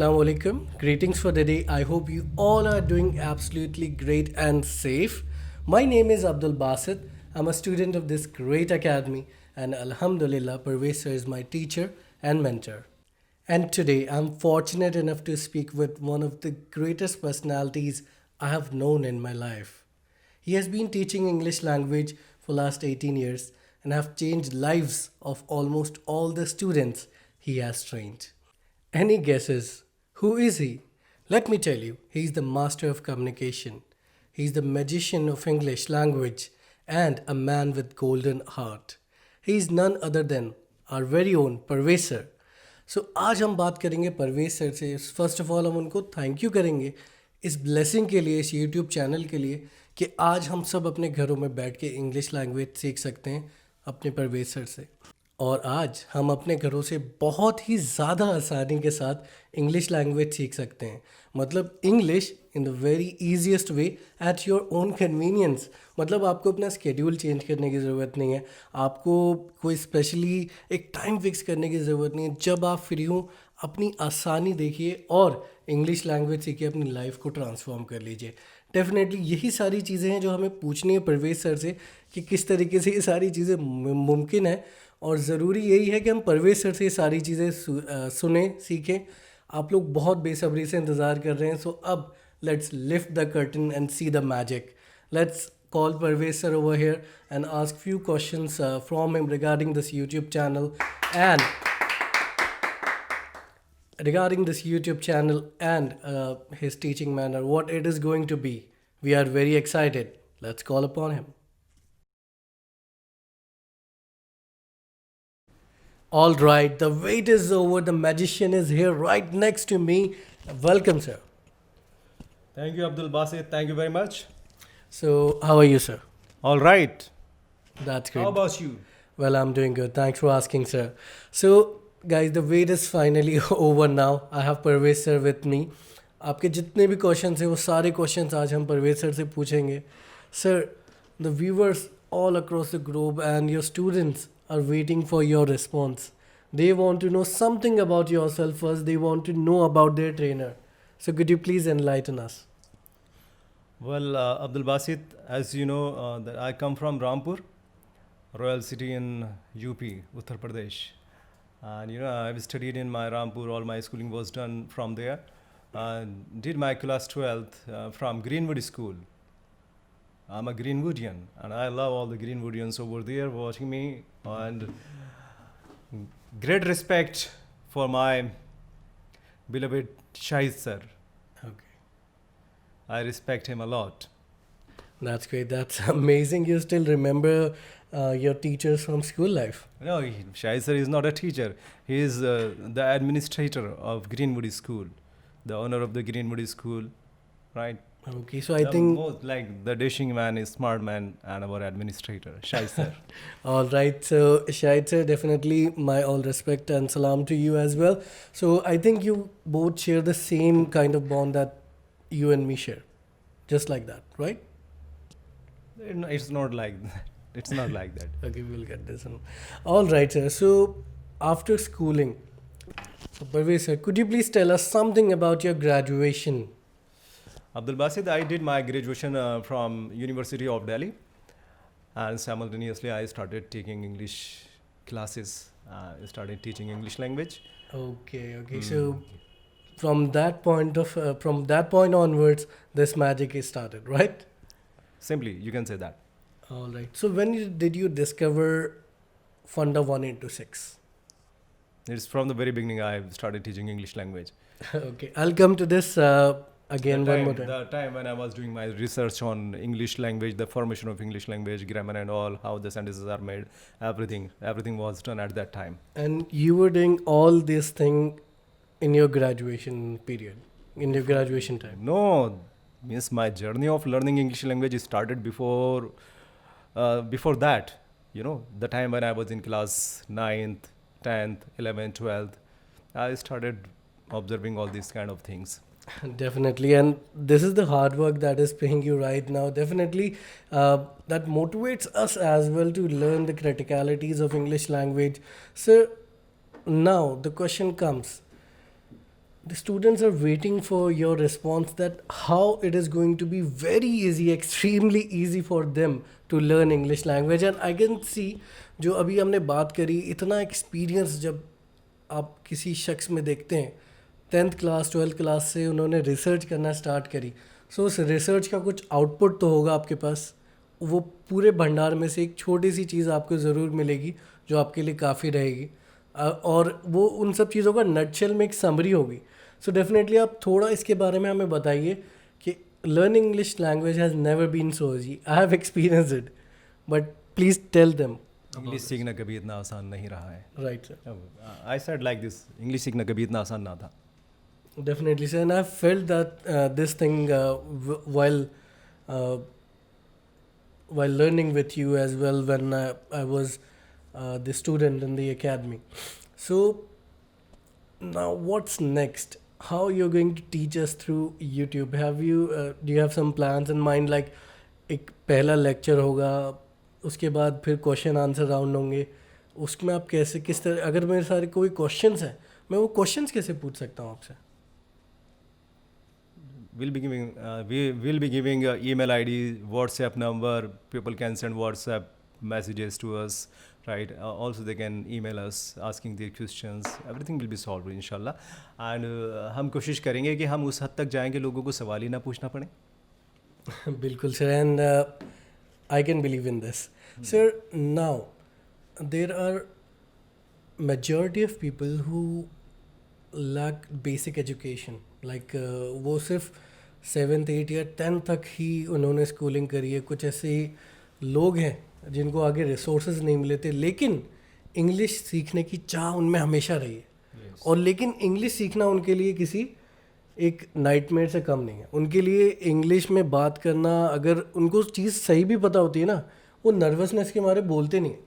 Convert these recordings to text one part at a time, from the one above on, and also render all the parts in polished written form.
Assalamu alaikum. Greetings for the day. I hope you all are doing absolutely great and safe. My name is Abdul Basit. I'm a student of this great academy, and Alhamdulillah, Parvez sir is my teacher and mentor. And today, I'm fortunate enough to speak with one of the greatest personalities I have known in my life. He has been teaching English language for last 18 years and have changed lives of almost all the students he has trained. Any guesses? Who is he? Let me tell you, he is the master of communication. He is the magician of English language and a man with golden heart. He is none other than our very own Parvez sir. So आज हम बात करेंगे Parvez sir से. First of all हम उनको thank you करेंगे इस blessing के लिए, इस यूट्यूब चैनल के लिए कि आज हम सब अपने घरों में बैठ के इंग्लिश लैंग्वेज सीख सकते हैं अपने परवेज सर से. और आज हम अपने घरों से बहुत ही ज़्यादा आसानी के साथ इंग्लिश लैंग्वेज सीख सकते हैं. मतलब English in the very easiest way at your own convenience. मतलब आपको अपना स्केड्यूल चेंज करने की ज़रूरत नहीं है, आपको कोई स्पेशली एक टाइम फिक्स करने की ज़रूरत नहीं है. जब आप फ्री हों अपनी आसानी देखिए और इंग्लिश लैंग्वेज सीखिए, अपनी लाइफ को ट्रांसफॉर्म कर लीजिए. डेफिनेटली यही सारी चीज़ें हैं जो हमें पूछनी है परवेज सर से कि किस तरीके से ये सारी चीज़ें मुमकिन है. और ज़रूरी यही है कि हम परवेज सर से ये सारी चीज़ें सुने सीखें. आप लोग बहुत बेसब्री से इंतज़ार कर रहे हैं. सो अब let's lift the curtain and see the magic. Let's call Parvez sir over here and ask few questions from him regarding this YouTube channel and his teaching manner, what it is going to be. We are very excited. Let's call upon him. All right, the wait is over. The magician is here right next to me. Welcome, sir. Thank you, Abdul Basit. Thank you very much. So, how are you, sir? All right. That's great. How about you? Well, I'm doing good. Thanks for asking, sir. So, guys, the wait is finally over now. I have Parvez sir with me. आपके जितने भी questions हैं वो सारे questions आज हम Parvez sir से पूछेंगे. Sir, the viewers all across the globe and your students are waiting for your response. They want to know something about yourself first. They want to know about their trainer. So could you please enlighten us? Well, Abdul Basit, as you know, that I come from Rampur, royal city in UP, Uttar Pradesh. And I've studied in my Rampur. All my schooling was done from there. Did my class 12th from Greenwood School. I'm a Greenwoodian, and I love all the Greenwoodians over there watching me. And great respect for my beloved Shahid sir. Okay. I respect him a lot. That's great. That's amazing. You still remember your teachers from school life. No, Shahid sir is not a teacher. He is the administrator of Greenwood School, the owner of the Greenwood School, right? Okay, so I think most like the dashing man is smart man and our administrator, Shahid sir. all right. So Shahid sir, definitely my all respect and salam to you as well. So I think you both share the same kind of bond that you and me share, just like that, right? It's not like that. It's not like that. Okay, we'll get this one. All right, sir. So after schooling, so Parvez sir, could you please tell us something about your graduation? Abdul Basit, I did my graduation from University of Delhi, and simultaneously I started taking English classes. Started teaching English language. Okay. So from that point onwards, this magic is started, right? Simply, you can say that. All right. So when did you discover Funda 1 into 6? It's from the very beginning I started teaching English language. Okay, I'll come to this again one more time. The time when I was doing my research on English language, the formation of English language, grammar and all, how the sentences are made, everything was done at that time. And you were doing all this thing in your graduation period, in your graduation time? No, means my journey of learning English language started before that. The time when I was in class 9th, 10th, 11th, 12th, I started observing all these kind of things. Definitely, and this is the hard work that is paying you right now. Definitely, that motivates us as well to learn the criticalities of English language. So now the question comes, the students are waiting for your response that how it is going to be very easy, extremely easy for them to learn English language. And I can see, जो अभी हमने बात करी, इतना experience जब आप किसी शख्स में देखते हैं, 10th क्लास 12th क्लास से उन्होंने रिसर्च करना स्टार्ट करी, सो उस रिसर्च का कुछ आउटपुट तो होगा आपके पास, वो पूरे भंडार में से एक छोटी सी चीज़ आपको ज़रूर मिलेगी जो आपके लिए काफ़ी रहेगी, और वो उन सब चीज़ों का नटशेल में एक समरी होगी. सो डेफिनेटली आप थोड़ा इसके बारे में हमें बताइए कि learning English language has never been so easy. I have experience it, but please tell them. English सीखना कभी इतना आसान नहीं रहा है. Right sir. I said like this, English सीखना कभी इतना आसान ना था. Definitely, sir. And I felt that this thing uh, while learning with you as well when I was the student in the academy. So now, what's next? How you're going to teach us through YouTube? Do you have some plans in mind? Like एक पहला lecture होगा, उसके बाद फिर question answer round होंगे, उसमें आप कैसे किस तरह, अगर मेरे सारे कोई क्वेश्चंस हैं, मैं वो क्वेश्चंस कैसे पूछ सकता हूँ आपसे? We'll be giving email ID, WhatsApp number. People can send WhatsApp messages to us, right? Also they can email us asking their questions. Everything will be solved inshallah. And हम कोशिश करेंगे कि हम उस हद तक जाएंगे लोगों को सवाल ही ना पूछना पड़े. बिल्कुल sir. And I can believe in this sir. Now there are majority of people who lack basic education, like वो सिर्फ 7th 8th या 10th तक ही उन्होंने स्कूलिंग करी है. कुछ ऐसे लोग हैं जिनको आगे रिसोर्सेज नहीं मिले थे, लेकिन इंग्लिश सीखने की चाह उनमें हमेशा रही है. और लेकिन इंग्लिश सीखना उनके लिए किसी एक नाइटमेयर से कम नहीं है. उनके लिए इंग्लिश में बात करना, अगर उनको चीज़ सही भी पता होती है ना, वो नर्वसनेस के मारे बोलते नहीं हैं.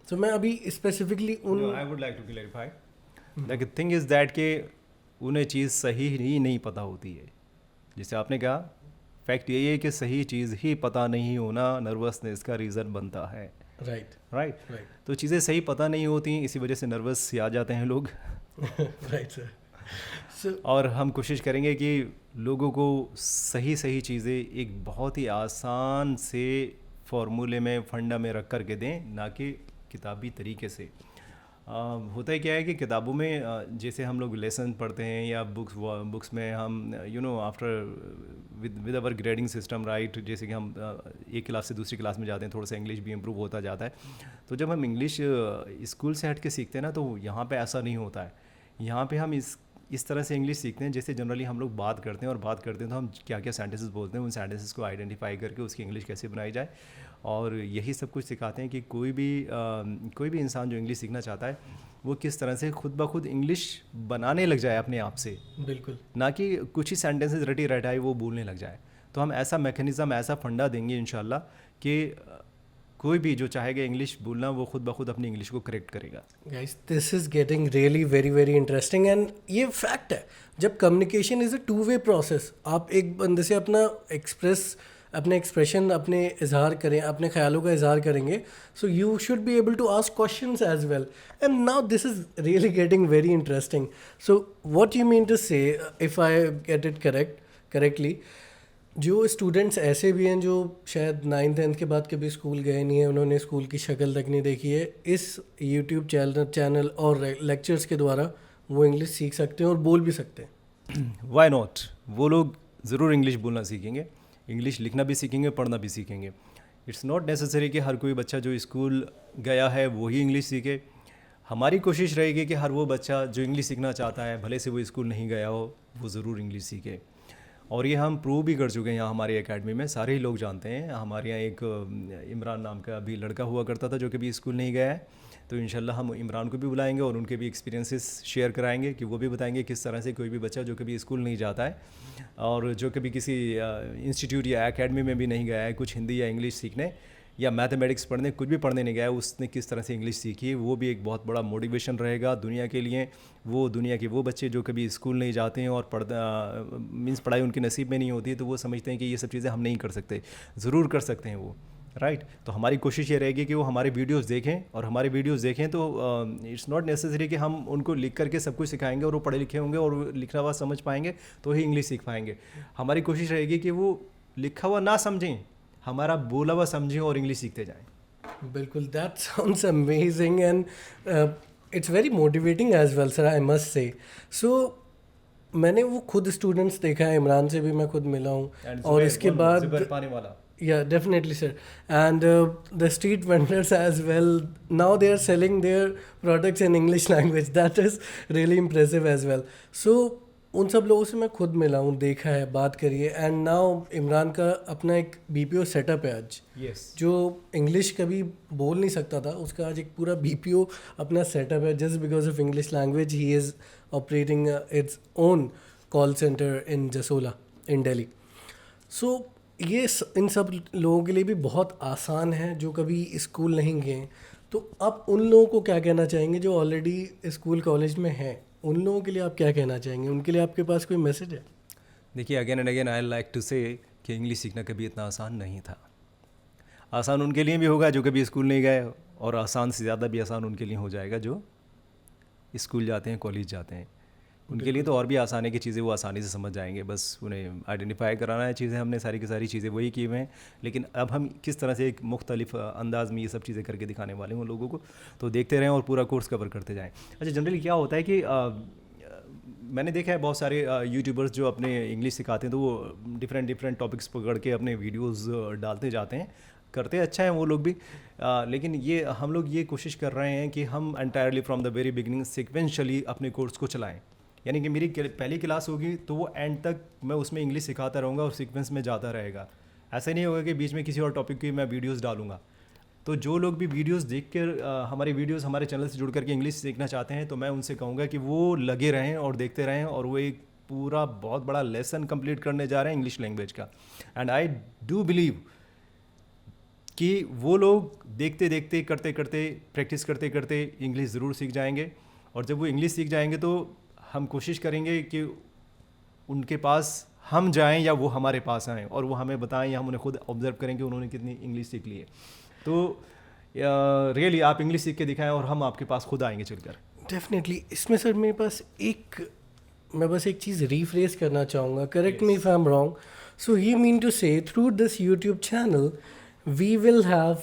तो मैं अभी specifically I would like to clarify. The thing is that कि उन्हें चीज़ सही ही नहीं पता होती है. जैसे आपने कहा, फैक्ट यही है कि सही चीज़ ही पता नहीं होना नर्वसनेस का रीज़न बनता है. राइट. तो चीज़ें सही पता नहीं होती, इसी वजह से नर्वस आ जाते हैं लोग. Right sir. और हम कोशिश करेंगे कि लोगों को सही सही चीज़ें एक बहुत ही आसान से फॉर्मूले में, फंडा में रख कर के दें, ना कि किताबी तरीके से. होता है क्या है कि किताबों में जैसे हम लोग लेसन पढ़ते हैं या बुक्स में हम after with our grading system, right, जैसे कि हम एक क्लास से दूसरी क्लास में जाते हैं, थोड़ा सा इंग्लिश भी इम्प्रूव होता जाता है. तो जब हम इंग्लिश स्कूल से हट के सीखते हैं ना, तो यहाँ पे ऐसा नहीं होता है. यहाँ पे हम इस तरह से इंग्लिश सीखते हैं जैसे जनरली हम लोग बात करते हैं, और बात करते हैं तो हम क्या क्या सेंटेंसेस बोलते हैं, उन सेंटेंसेस को आइडेंटिफाई करके उसकी इंग्लिश कैसे बनाई जाए, और यही सब कुछ सिखाते हैं कि कोई भी इंसान जो इंग्लिश सीखना चाहता है वो किस तरह से खुद ब खुद इंग्लिश बनाने लग जाए अपने आप से. बिल्कुल. ना कि कुछ ही सेंटेंसेस रटी रटाई वो बोलने लग जाए. तो हम ऐसा मैकेनिज़्म, ऐसा फंडा देंगे इंशाल्लाह कि कोई भी जो चाहेगा इंग्लिश बोलना, वो खुद ब खुद अपनी इंग्लिश को करेक्ट करेगा. Guys, this is getting really very very interesting. And ये फैक्ट है, जब communication is a 2-way process, आप एक बंदे से अपने एक्सप्रेशन, अपने इजहार करें, अपने ख्यालों का इजहार करेंगे, so you should be able to ask questions as well. And now this is really getting very interesting. So what you mean to say, if I get it correctly, जो स्टूडेंट्स ऐसे भी हैं जो शायद 9th 10th के बाद कभी school गए नहीं हैं, उन्होंने स्कूल की शक्ल तक नहीं देखी है, इस यूट्यूब चैनल और लेक्चर्स के द्वारा वो इंग्लिश सीख सकते हैं और बोल भी सकते हैं. Why not. वो लोग ज़रूर इंग्लिश बोलना सीखेंगे, इंग्लिश लिखना भी सीखेंगे, पढ़ना भी सीखेंगे. इट्स नॉट नेसेसरी कि हर कोई बच्चा जो स्कूल गया है वही इंग्लिश सीखे. हमारी कोशिश रहेगी कि हर वो बच्चा जो इंग्लिश सीखना चाहता है, भले से वो स्कूल नहीं गया हो, वो ज़रूर इंग्लिश सीखे. और ये हम प्रूव भी कर चुके हैं यहाँ हमारी एकेडमी में. सारे ही लोग जानते हैं. हमारे यहाँ एक इमरान नाम का भी लड़का हुआ करता था जो कभी स्कूल नहीं गया है. तो इंशाल्लाह हम इमरान को भी बुलाएंगे और उनके भी एक्सपीरियंसेस शेयर कराएंगे कि वो भी बताएंगे किस तरह से कोई भी बच्चा जो कभी स्कूल नहीं जाता है और जो कभी किसी इंस्टीट्यूट या एकेडमी में भी नहीं गया है कुछ हिंदी या इंग्लिश सीखने या मैथमेटिक्स पढ़ने, कुछ भी पढ़ने नहीं गया, उसने किस तरह से इंग्लिश सीखी है, वो भी एक बहुत बड़ा मोटिवेशन रहेगा दुनिया के लिए. वो दुनिया के वो बच्चे जो कभी स्कूल नहीं जाते हैं और पढ़ाई उनके नसीब में नहीं होती है, तो वो समझते हैं कि ये सब चीज़ें हम नहीं कर सकते. ज़रूर कर सकते हैं वो. राइट तो हमारी कोशिश ये रहेगी कि वो हमारे वीडियोस देखें, और हमारे वीडियोस देखें तो इट्स नॉट नेसेसरी कि हम उनको लिख करके सब कुछ सिखाएंगे और वो पढ़े लिखे होंगे और वो लिखा हुआ समझ पाएंगे तो ही इंग्लिश सीख पाएंगे। हमारी कोशिश रहेगी कि वो लिखा हुआ ना समझें, हमारा बोला हुआ समझें और इंग्लिश सीखते जाएं। बिल्कुल, that sounds amazing and it's very motivating as well sir, I must say. So मैंने वो खुद स्टूडेंट्स देखा है, इमरान से भी मैं खुद मिला हूँ, और इसके बाद पाने वाला yeah, definitely sir, and the street vendors as well, now they are selling their products in English language, that is really impressive as well. So उन सब लोगों से मैं खुद मिला हूँ, देखा है, बात करी है, एंड नाउ इमरान का अपना एक बीपीओ सेटअप है आज, यस जो इंग्लिश कभी बोल नहीं सकता था, उसका आज एक पूरा बीपीओ अपना सेटअप है, just because of English language ही is operating its own call centre in Jasola in Delhi. So ये इन सब लोगों के लिए भी बहुत आसान है जो कभी स्कूल नहीं गए. तो आप उन लोगों को क्या कहना चाहेंगे जो ऑलरेडी स्कूल कॉलेज में हैं, उन लोगों के लिए आप क्या कहना चाहेंगे, उनके लिए आपके पास कोई मैसेज है? देखिए, again and again I like to say कि इंग्लिश सीखना कभी इतना आसान नहीं था. आसान उनके लिए भी होगा जो कभी स्कूल नहीं गए, और आसान से ज़्यादा भी आसान उनके लिए हो जाएगा जो स्कूल जाते हैं, कॉलेज जाते हैं. उनके लिए तो और भी आसान है कि चीज़ें वो आसानी से समझ जाएंगे, बस उन्हें आइडेंटिफाई कराना है चीज़ें. हमने सारी की सारी चीज़ें वही की हुए हैं, लेकिन अब हम किस तरह से एक मुख्तलिफ अंदाज़ में ये सब चीज़ें करके दिखाने वाले हैं उन लोगों को. तो देखते रहें और पूरा कोर्स कवर करते जाएँ. अच्छा, जनरली क्या होता है कि मैंने देखा है बहुत सारे यूट्यूबर्स जो अपने इंग्लिश सिखाते हैं तो वो डिफरेंट टॉपिक्स पकड़ के अपने वीडियोस डालते जाते हैं. करते अच्छा है वो लोग भी, लेकिन ये हम लोग ये कोशिश कर रहे हैं कि हम entirely from the very beginning sequentially अपने कोर्स को चलाएं. यानी कि मेरी पहली क्लास होगी तो वो एंड तक मैं उसमें इंग्लिश सिखाता रहूँगा और सीक्वेंस में जाता रहेगा. ऐसा नहीं होगा कि बीच में किसी और टॉपिक की मैं वीडियोस डालूंगा. तो जो लोग भी वीडियोस देख कर हमारे वीडियोस हमारे चैनल से जुड़ करके इंग्लिश सीखना चाहते हैं तो मैं उनसे कहूँगा कि वो लगे रहें और देखते रहें, और वो एक पूरा बहुत बड़ा लेसन कंप्लीट करने जा रहे हैं इंग्लिश लैंग्वेज का. एंड आई डू बिलीव कि वो लोग देखते देखते करते करते प्रैक्टिस करते करते इंग्लिश ज़रूर सीख जाएंगे. और जब वो इंग्लिश सीख जाएंगे तो हम कोशिश करेंगे कि उनके पास हम जाएं या वो हमारे पास आएँ और वो हमें बताएं, या हम उन्हें खुद ऑब्जर्व करेंगे उन्होंने कितनी इंग्लिश सीख ली है. तो रियली आप इंग्लिश सीख के दिखाएं और हम आपके पास खुद आएंगे चलकर. डेफिनेटली. इसमें सर मेरे पास मैं बस एक चीज़ रीफ्रेज करना चाहूँगा, correct me if I am wrong. So you mean to say through this YouTube channel we will have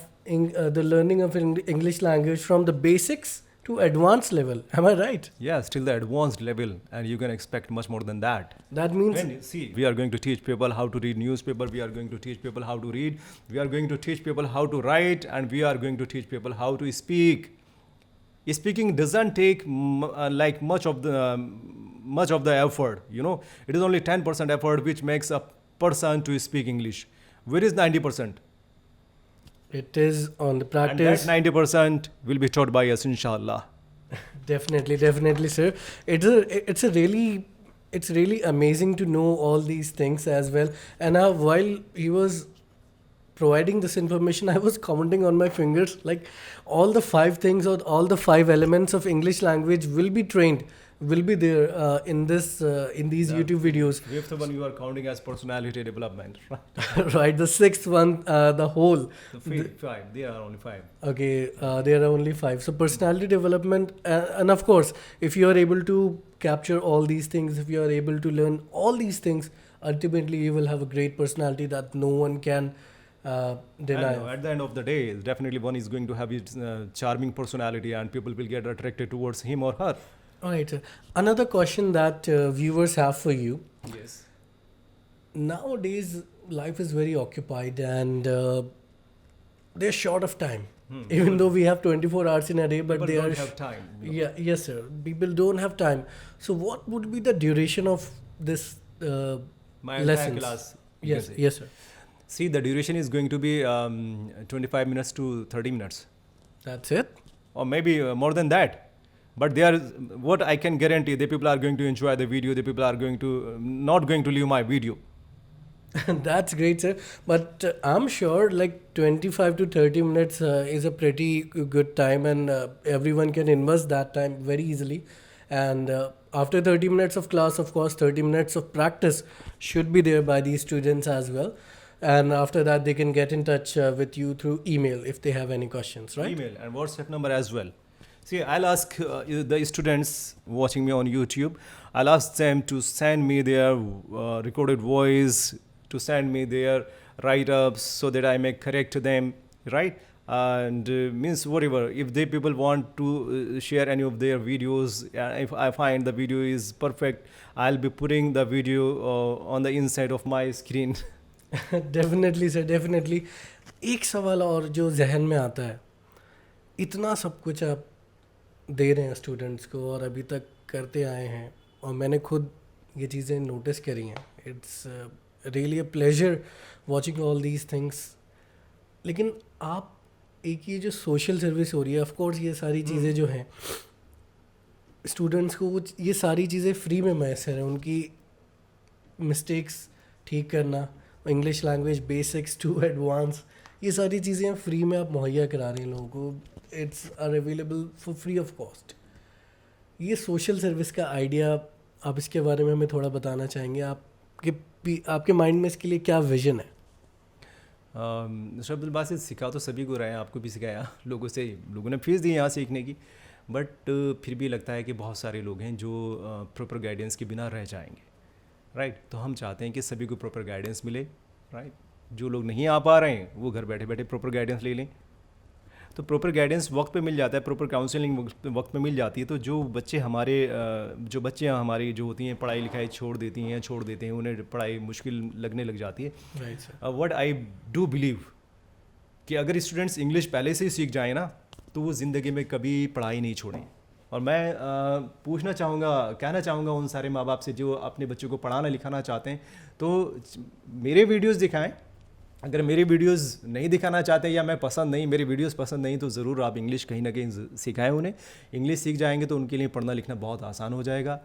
the learning of English language from the basics to advanced level. Am I right? Yes, till the advanced level, and you can expect much more than that. That means... See, we are going to teach people how to read newspaper, we are going to teach people how to read, we are going to teach people how to write, and we are going to teach people how to speak. Speaking doesn't take like much of the effort, you know. It is only 10% effort which makes a person to speak English. Where is 90%? It is on the practice. And that 90% will be taught by us, inshallah. Definitely, sir. It's really amazing to know all these things as well. And while he was providing this information, I was counting on my fingers, like all the 5 things or all the 5 elements of English language will be there in these YouTube videos. The 5th one you are counting as personality development, right? Right. The 6th one, the whole. The 5. There are only 5. Okay, there are only 5. So personality development, and of course, if you are able to capture all these things, if you are able to learn all these things, ultimately you will have a great personality that no one can deny. At the end of the day, definitely one is going to have its charming personality, and people will get attracted towards him or her. All right, sir. Another question that viewers have for you. Yes. Nowadays, life is very occupied and they're short of time. Even though we have 24 hours in a day, but People don't have time. You know. Yeah, yes, sir. People don't have time. So, what would be the duration of this My lessons? entire class. Yes, sir. See, the duration is going to be 25 minutes to 30 minutes. That's it? Or maybe more than that. But what I can guarantee, the people are going to enjoy the video, the people are going to not going to leave my video. That's great, sir. But I'm sure like 25 to 30 minutes is a pretty good time, and everyone can invest that time very easily. And after 30 minutes of class, of course, 30 minutes of practice should be there by these students as well. and after that they can get in touch with you through email if they have any questions, right? Email and WhatsApp number as well. See, I'll ask the students watching me on YouTube, I'll ask them to send me their recorded voice, to send me their write-ups so that I may correct them, right? And means whatever, if they people want to share any of their videos, if I find the video is perfect, I'll be putting the video on the inside of my screen. Definitely sir, definitely. एक सवाल और जो जहन में आता है, इतना सब कुछ आप दे रहे हैं स्टूडेंट्स को और अभी तक करते आए हैं, और मैंने खुद ये चीज़ें नोटिस करी हैं. It's really a pleasure watching all these things. लेकिन आप एक ये जो सोशल सर्विस हो रही है, ऑफ कोर्स ये सारी चीज़ें जो हैं स्टूडेंट्स को वो ये सारी चीज़ें फ्री में मैसर हैं. उनकी मिस्टेक्स ठीक करना, English language basics to advance, ये सारी चीज़ें फ्री में आप मुहैया करा रहे हैं लोगों को. It's are available for free of cost. ये सोशल सर्विस का आइडिया, आप इसके बारे में हमें थोड़ा बताना चाहेंगे? आपके माइंड में इसके लिए क्या विजन है? मिस्टर अब्दुल बासित, सिखा तो सभी को रहे हैं, आपको भी सिखाया, लोगों ने फीस दी यहाँ सीखने की, बट फिर भी लगता है कि बहुत सारे लोग हैं जो प्रॉपर गाइडेंस के बिना रह जाएंगे, राइट? तो हम चाहते हैं कि सभी को प्रॉपर गाइडेंस मिले, राइट? जो लोग नहीं आ पा रहे हैं वो घर बैठे बैठे प्रॉपर गाइडेंस ले लें. तो प्रॉपर गाइडेंस वक्त पे मिल जाता है, प्रॉपर काउंसलिंग वक्त पे मिल जाती है. तो जो बच्चे हमारी जो होती हैं पढ़ाई लिखाई छोड़ देते हैं, उन्हें पढ़ाई मुश्किल लगने लग जाती है. Right sir. What I do believe कि अगर स्टूडेंट्स इंग्लिश पहले से ही सीख जाएँ ना, तो वो ज़िंदगी में कभी पढ़ाई नहीं छोड़ें. और मैं कहना चाहूँगा उन सारे माँ बाप से जो अपने बच्चों को पढ़ाना लिखाना चाहते हैं, तो मेरे वीडियोस दिखाएं. अगर मेरे वीडियोस नहीं दिखाना चाहते या मेरे वीडियोस पसंद नहीं, तो ज़रूर आप इंग्लिश कहीं ना कहीं सिखाएं उन्हें. इंग्लिश सीख जाएंगे तो उनके लिए पढ़ना लिखना बहुत आसान हो जाएगा,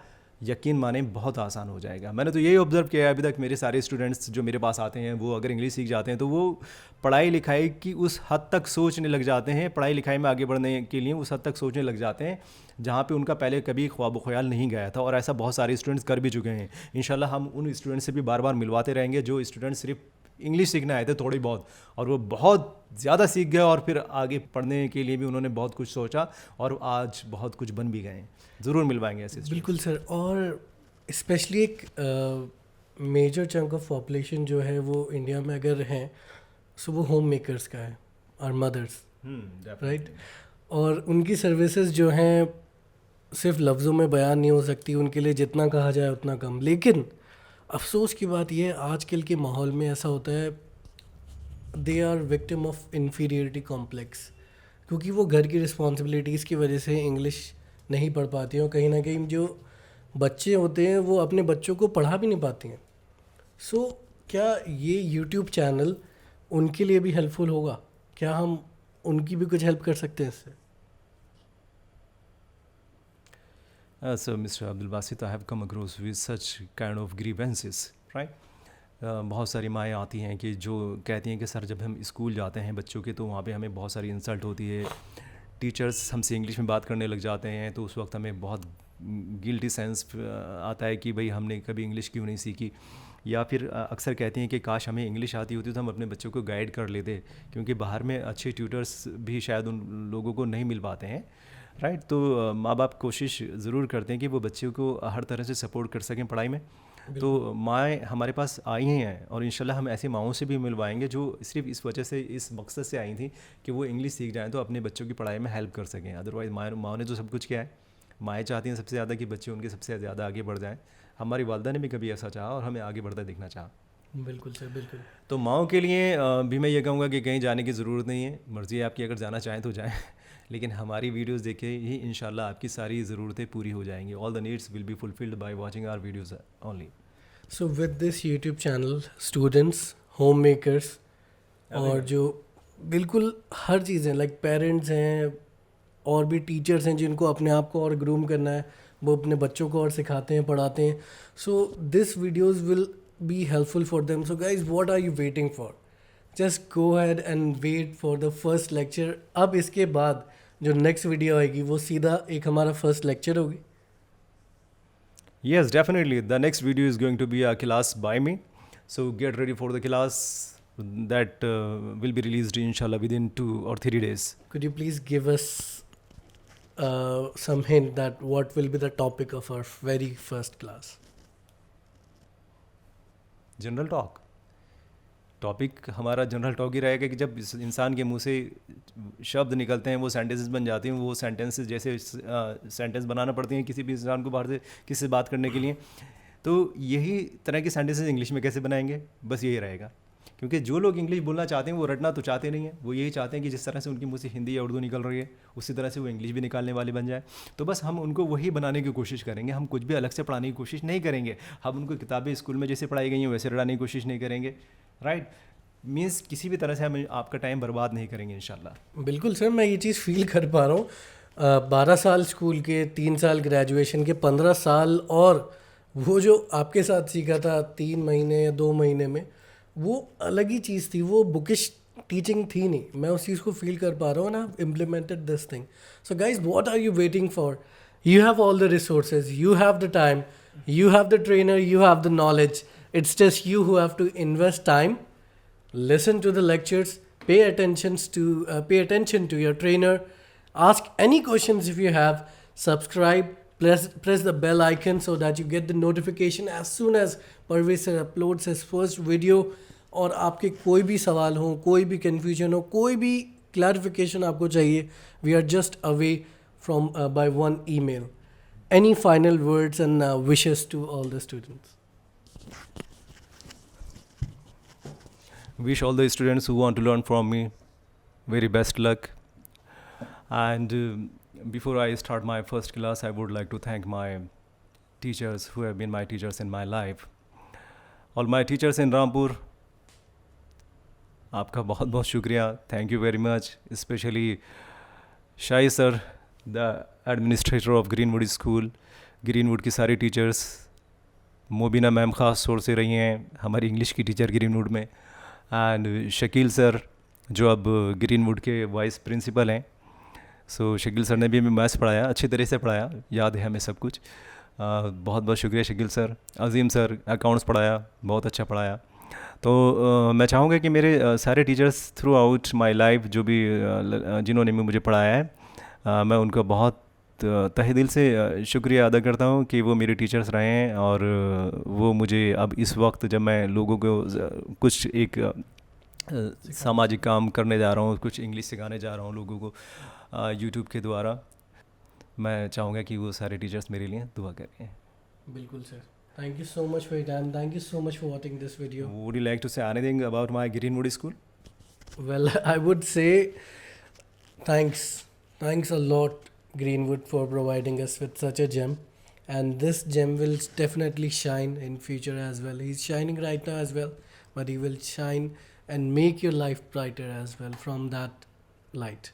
यकीन माने बहुत आसान हो जाएगा. मैंने तो यही ऑब्जर्व किया है अभी तक. मेरे सारे स्टूडेंट्स जो मेरे पास आते हैं, वो अगर इंग्लिश सीख जाते हैं तो वो पढ़ाई लिखाई की उस हद तक सोचने लग जाते हैं, पढ़ाई लिखाई में आगे बढ़ने के लिए उस हद तक सोचने लग जाते हैं जहाँ पे उनका पहले कभी ख्वाब ख्याल नहीं गया था. और ऐसा बहुत सारे स्टूडेंट्स कर भी चुके हैं. इंशाल्लाह हम उन स्टूडेंट्स से भी बार बार मिलवाते रहेंगे जो स्टूडेंट्स सिर्फ इंग्लिश सीखने आए थे थोड़ी बहुत, और वो बहुत ज़्यादा सीख गए और फिर आगे पढ़ने के लिए भी उन्होंने बहुत कुछ सोचा और आज बहुत कुछ बन भी गए हैं. ज़रूर मिलवाएंगे ऐसे. बिल्कुल सर. और स्पेशली एक मेजर चंक ऑफ पॉपुलेशन जो है वो इंडिया में अगर हैं, सो वो होम मेकर्स का है, और मदर्स, राइट? और उनकी सर्विसेज जो हैं सिर्फ लफ्ज़ों में बयान नहीं हो सकती. उनके लिए जितना कहा जाए उतना कम. लेकिन अफसोस की बात यह है, आजकल के माहौल में ऐसा होता है, they are victim of inferiority complex, क्योंकि वो घर की रिस्पॉन्सिबिलिटीज़ की वजह से इंग्लिश नहीं पढ़ पाती हैं, और कहीं ना कहीं जो बच्चे होते हैं वो अपने बच्चों को पढ़ा भी नहीं पाते हैं. सो क्या ये यूट्यूब चैनल उनके लिए भी हेल्पफुल होगा? क्या हम उनकी भी कुछ हेल्प कर सकते हैं इससे? So, Mr. Abdul Basit, I have come across with such kind of grievances, right? बहुत सारी माएँ आती हैं कि जो कहती हैं कि सर जब हम स्कूल जाते हैं बच्चों के, तो वहाँ पे हमें बहुत सारी इंसल्ट होती है, टीचर्स हमसे इंग्लिश में बात करने लग जाते हैं, तो उस वक्त हमें बहुत गिल्टी सेंस आता है कि भाई हमने कभी इंग्लिश क्यों नहीं सीखी. या फिर अक्सर कहती हैं कि काश हमें इंग्लिश आती होती तो हम अपने बच्चों को गाइड कर लेते, क्योंकि बाहर में अच्छे ट्यूटर्स भी शायद उन लोगों को नहीं मिल पाते हैं, राइट? तो माँ बाप कोशिश ज़रूर करते हैं कि वो बच्चों को हर तरह से सपोर्ट कर सकें पढ़ाई में. तो माएँ हमारे पास आई हैं और इंशाल्लाह हम ऐसी माँओं से भी मिलवाएंगे जो सिर्फ इस वजह से, इस मकसद से आई थी कि वो इंग्लिश सीख जाएँ तो अपने बच्चों की पढ़ाई में हेल्प कर सकें. अदरवाइज़ माँ ने तो सब कुछ किया है. माएँ चाहती हैं सबसे ज़्यादा कि बच्चे उनके सबसे ज़्यादा आगे बढ़ जाएँ. हमारी वालदा ने भी कभी ऐसा चाहा और हमें आगे बढ़ता देखना चाहा. बिल्कुल सर, बिल्कुल. तो माँओं के लिए भी मैं ये कहूँगा कि कहीं जाने की ज़रूरत नहीं है. मर्ज़ी है आपकी, अगर जाना चाहें तो जाएँ, लेकिन हमारी वीडियोस देखे ही इंशाल्लाह आपकी सारी ज़रूरतें पूरी हो जाएंगी. All the needs will be fulfilled by watching our videos only. So with this YouTube channel, students, home makers, और जो बिल्कुल हर चीज़ है, लाइक पेरेंट्स हैं और भी टीचर्स हैं जिनको अपने आप को और ग्रूम करना है, वो अपने बच्चों को और सिखाते हैं, पढ़ाते हैं. So this videos will be helpful for them. So guys, what are you waiting for? Just go ahead and wait for the first lecture. अब इसके बाद जो नेक्स्ट वीडियो आएगी वो सीधा एक हमारा फर्स्ट लेक्चर होगी. Yes, definitely. The next video is going to be a class by me. So get ready for the class. that will be released inshallah within 2 or 3 days. Could you please give us some hint that what will be the topic of our very first class? General talk. Topic हमारा general talk ही रहेगा कि जब इंसान के मुंह से शब्द निकलते हैं वो सेंटेंसेस बन जाती हैं. वो सेंटेंसेस जैसे सेंटेंस बनाना पड़ती हैं किसी भी इंसान को बाहर से किसी से बात करने के लिए. तो यही तरह के सेंटेंसेस इंग्लिश में कैसे बनाएंगे, बस यही रहेगा. क्योंकि जो लोग इंग्लिश बोलना चाहते हैं वो रटना तो चाहते नहीं हैं. वो यही चाहते हैं कि जिस तरह से उनके मुंह से हिंदी या उर्दू निकल रही है उसी तरह से वो इंग्लिश भी निकालने वाले बन जाए. तो बस हम उनको वही बनाने की कोशिश करेंगे. हम कुछ भी अलग से पढ़ाने की कोशिश नहीं करेंगे. हम उनको किताबें स्कूल में जैसे पढ़ाई गई हैं वैसे पढ़ाने की कोशिश नहीं करेंगे. राइट मीन्स किसी भी तरह से हम आपका टाइम बर्बाद नहीं करेंगे इंशाल्लाह. बिल्कुल सर, मैं ये चीज़ फील कर पा रहा हूँ. 12 साल स्कूल के, 3 साल ग्रेजुएशन के, 15 साल और वो जो आपके साथ सीखा था 3 महीने या 2 महीने में, वो अलग ही चीज़ थी. वो बुकिश टीचिंग थी नहीं. मैं उस चीज़ को फील कर पा रहा हूँ ना. Implemented this thing. So guys, what are you waiting for? You have all the resources, you have the time, you have the trainer, you have the knowledge. It's just you who have to invest time, listen to the lectures, pay attention to your trainer, ask any questions if you have, subscribe, press the bell icon so that you get the notification as soon as Parvez sir uploads his first video. और आपके कोई भी सवाल हो, कोई भी confusion हो, कोई भी clarification आपको चाहिए, we are just away from by one email. Any final words and wishes to all the students? Wish all the students who want to learn from me very best luck. And before I start my first class, I would like to thank my teachers who have been my teachers in my life. All my teachers in Rampur, आपका बहुत बहुत शुक्रिया. Thank you very much. Especially Shai sir, the administrator of Greenwood School. Greenwood की सारी teachers, Mobina ma'am ख़ास तौर से रही हैं हमारी इंग्लिश की टीचर ग्रीनवुड में. एंड शकील सर जो अब ग्रीनवुड के वाइस प्रिंसिपल हैं. सो शकील सर ने भी हमें मैथ्स पढ़ाया, अच्छी तरह से पढ़ाया, याद है हमें सब कुछ. बहुत बहुत शुक्रिया शकील सर. अजीम सर अकाउंट्स पढ़ाया, बहुत अच्छा पढ़ाया. तो मैं चाहूँगा कि मेरे सारे teachers through out my life जो भी जिन्होंने मुझे पढ़ाया है, मैं उनका बहुत तहे दिल से शुक्रिया अदा करता हूँ कि वो मेरे टीचर्स रहे हैं. और वो मुझे अब इस वक्त जब मैं लोगों को कुछ एक सामाजिक काम करने जा रहा हूँ, कुछ इंग्लिश सिखाने जा रहा हूँ लोगों को यूट्यूब के द्वारा, मैं चाहूँगा कि वो सारे टीचर्स मेरे लिए दुआ करें. बिल्कुल sir. Thank you so much for your time. Thank you so much for watching this video. Would you like to say anything about my Greenwood School? Well, I would say thanks. Thanks a lot, Greenwood, for providing us with such a gem. And this gem will definitely shine in future as well. He's shining right now as well, but he will shine and make your life brighter as well from that light.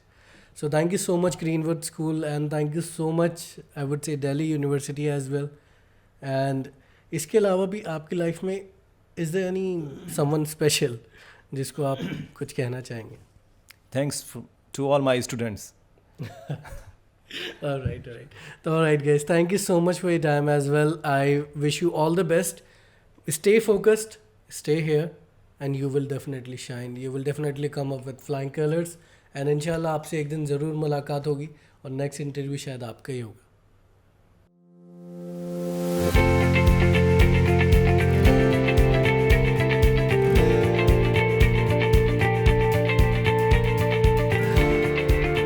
So thank you so much, Greenwood School, and thank you so much, I would say, Delhi University as well. And इसके अलावा भी आपकी life में is there any someone special जिसको आप कुछ कहना चाहेंगे? Thanks to all my students. All right. All right, guys. Thank you so much for your time as well. I wish you all the best. Stay focused. Stay here, and you will definitely shine. You will definitely come up with flying colors. And इंशाल्लाह आपसे एक दिन ज़रूर मुलाकात होगी और next interview शायद आपका ही होगा.